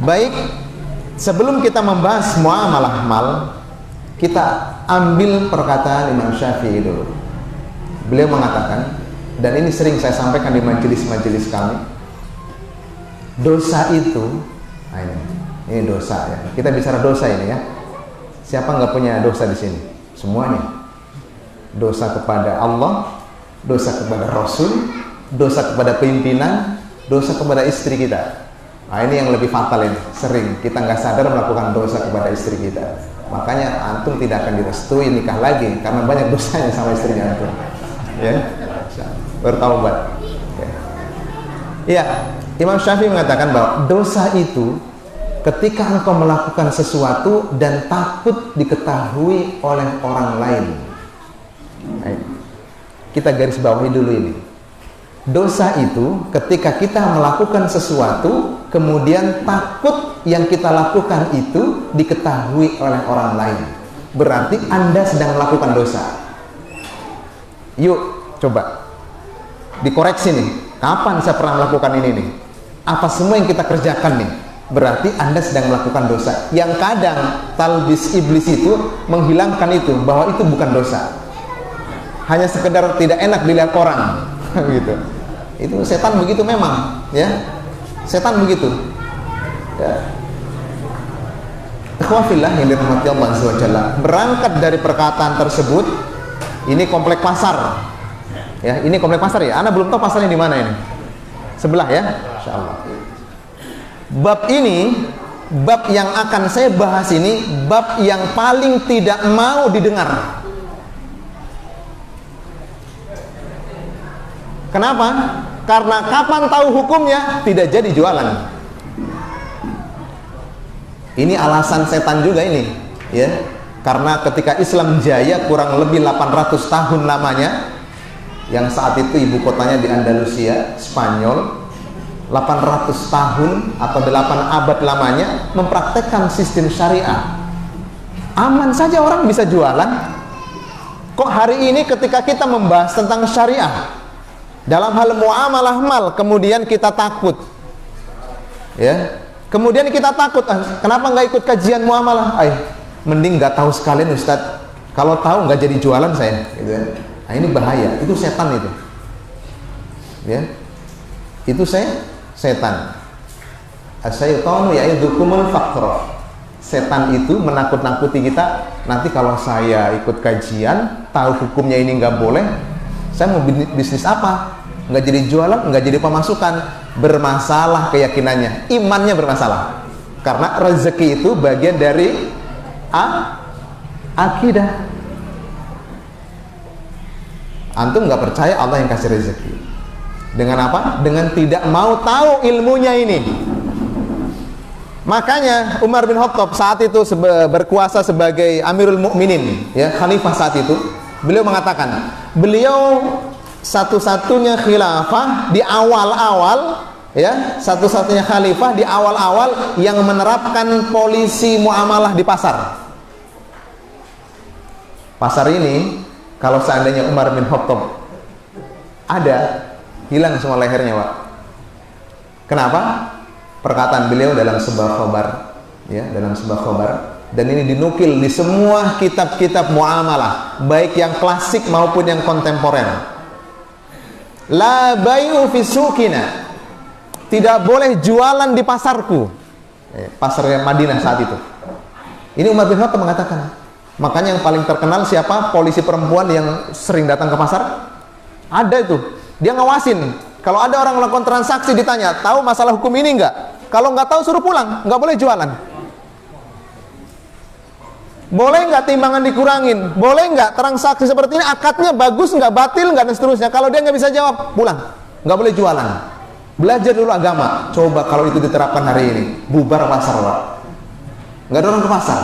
Baik, sebelum kita membahas muamalah mal, kita ambil perkataan Imam Syafi'i dulu. Beliau mengatakan, dan ini sering saya sampaikan di majelis-majelis kami, dosa itu, nah ini dosa ya. Kita bicara dosa ini ya. Siapa nggak punya dosa di sini? Semuanya. Dosa kepada Allah, dosa kepada Rasul, dosa kepada pimpinan, dosa kepada istri kita. Nah ini yang lebih fatal ini. Sering kita nggak sadar melakukan dosa kepada istri kita. Makanya antum tidak akan direstui nikah lagi karena banyak dosanya sama istrinya antum. Ya, bertaubat. Ya, Imam Syafi'i mengatakan bahwa dosa itu ketika engkau melakukan sesuatu dan takut diketahui oleh orang lain. Baik. Kita garis bawahi dulu ini. Dosa itu ketika kita melakukan sesuatu kemudian takut yang kita lakukan itu diketahui oleh orang lain. Berarti Anda sedang melakukan dosa. Yuk, coba dikoreksi nih. Kapan saya pernah melakukan ini nih? Apa semua yang kita kerjakan nih? Berarti Anda sedang melakukan dosa. Yang kadang talbis iblis itu menghilangkan itu, bahwa itu bukan dosa. Hanya sekedar tidak enak dilihat orang. Gitu. Itu setan begitu memang, ya. Setan begitu. Ya. Ikhwafillah yang dirahmati Allah Azza wa Jalla. Berangkat dari perkataan tersebut, ini komplek pasar. Ya, ini komplek pasar ya. Ana belum tahu pasarnya di mana ini. Sebelah ya, insyaallah. Bab ini, bab yang akan saya bahas ini, bab yang paling tidak mau didengar. Kenapa? Karena kapan tahu hukumnya tidak jadi jualan. Ini alasan setan juga ini, ya. Karena ketika Islam jaya kurang lebih 800 tahun lamanya, yang saat itu ibu kotanya di Andalusia, Spanyol, 800 tahun atau 8 abad lamanya mempraktekkan sistem syariah. Aman saja orang bisa jualan. Kok hari ini ketika kita membahas tentang syariah dalam hal muamalah mal, kemudian kita takut, ya. Kemudian kita takut, kenapa nggak ikut kajian muamalah? Mending nggak tahu sekalian Ustadz. Kalau tahu nggak jadi jualan saya, gitu ya. Nah ini bahaya, itu setan itu, ya. Itu setan. Asyaitanu ya'idukumul faqra. Setan itu menakut-nakuti kita. Nanti kalau saya ikut kajian, tahu hukumnya ini nggak boleh, saya mau bisnis apa? Nggak jadi jualan, nggak jadi pemasukan. Bermasalah keyakinannya, imannya bermasalah. Karena rezeki itu bagian dari akidah. Antum nggak percaya Allah yang kasih rezeki. Dengan apa? Dengan tidak mau tahu ilmunya ini. Makanya Umar bin Khattab saat itu berkuasa sebagai Amirul Mukminin, ya, khalifah saat itu. Beliau mengatakan, beliau satu-satunya khilafah di awal-awal, ya, satu-satunya khalifah di awal-awal yang menerapkan polisi muamalah di pasar. Pasar ini, kalau seandainya Umar bin Khattab ada, hilang semua lehernya, Pak. Kenapa? Perkataan beliau dalam sebuah khobar, ya, dalam sebuah khobar. Dan ini dinukil di semua kitab-kitab muamalah, baik yang klasik maupun yang kontemporer. La bai'u fi suqina. Tidak boleh jualan di pasarku. Pasar Madinah saat itu. Ini Umar bin Khattab mengatakan. Makanya yang paling terkenal siapa? Polisi perempuan yang sering datang ke pasar. Ada itu. Dia ngawasin. Kalau ada orang melakukan transaksi ditanya, tahu masalah hukum ini enggak? Kalau nggak tahu suruh pulang, nggak boleh jualan. Boleh nggak timbangan dikurangin? Boleh nggak transaksi seperti ini akadnya bagus nggak, batil nggak, dan seterusnya. Kalau dia nggak bisa jawab, pulang. Nggak boleh jualan. Belajar dulu agama. Coba kalau itu diterapkan hari ini, bubar pasar, Pak. Nggak ada orang ke pasar.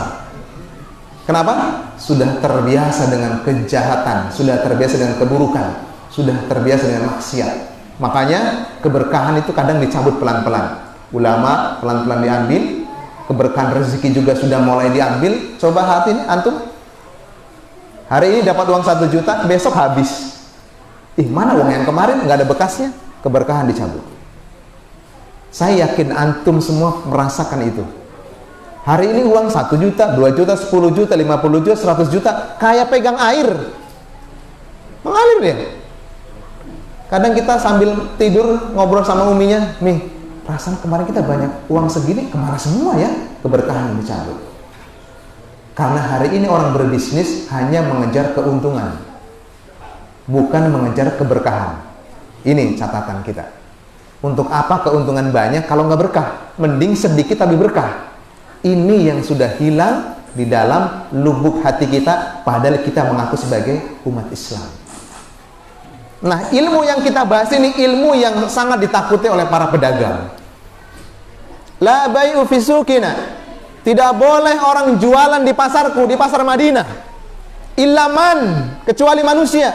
Kenapa? Sudah terbiasa dengan kejahatan, sudah terbiasa dengan keburukan, sudah terbiasa dengan maksiat. Makanya keberkahan itu kadang dicabut pelan-pelan. Ulama pelan-pelan diambil, keberkahan rezeki juga sudah mulai diambil. Coba hati ini, antum hari ini dapat uang 1 juta, besok habis. Mana uang yang kemarin nggak ada bekasnya? Keberkahan dicabut. Saya yakin antum semua merasakan itu. Hari ini uang 1 juta, 2 juta, 10 juta, 50 juta, 100 juta, kayak pegang air. Mengalir ya. Kadang kita sambil tidur ngobrol sama uminya, "Mi, perasaan kemarin kita banyak uang segini, kemana semua ya?" Keberkahan yang dicabut. Karena hari ini orang berbisnis hanya mengejar keuntungan, bukan mengejar keberkahan. Ini catatan kita. Untuk apa keuntungan banyak kalau nggak berkah? Mending sedikit tapi berkah. Ini yang sudah hilang di dalam lubuk hati kita, padahal kita mengaku sebagai umat Islam. Nah, ilmu yang kita bahas ini ilmu yang sangat ditakuti oleh para pedagang. La bai'u fi suqina. Tidak boleh orang jualan di pasarku, di pasar Madinah. Ilaman, kecuali manusia,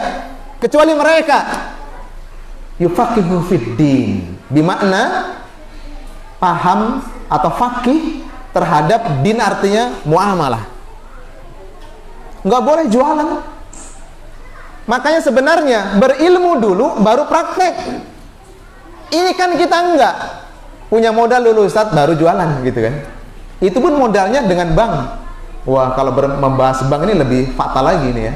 kecuali mereka. Yufaqihu fid din. Bimakna paham atau faqih terhadap din, artinya muamalah. Nggak boleh jualan. Makanya sebenarnya berilmu dulu baru praktek. Ini kan kita enggak punya modal dulu Ustaz baru jualan gitu kan. Itu pun modalnya dengan bank. Wah, kalau membahas bank ini lebih fatal lagi nih ya.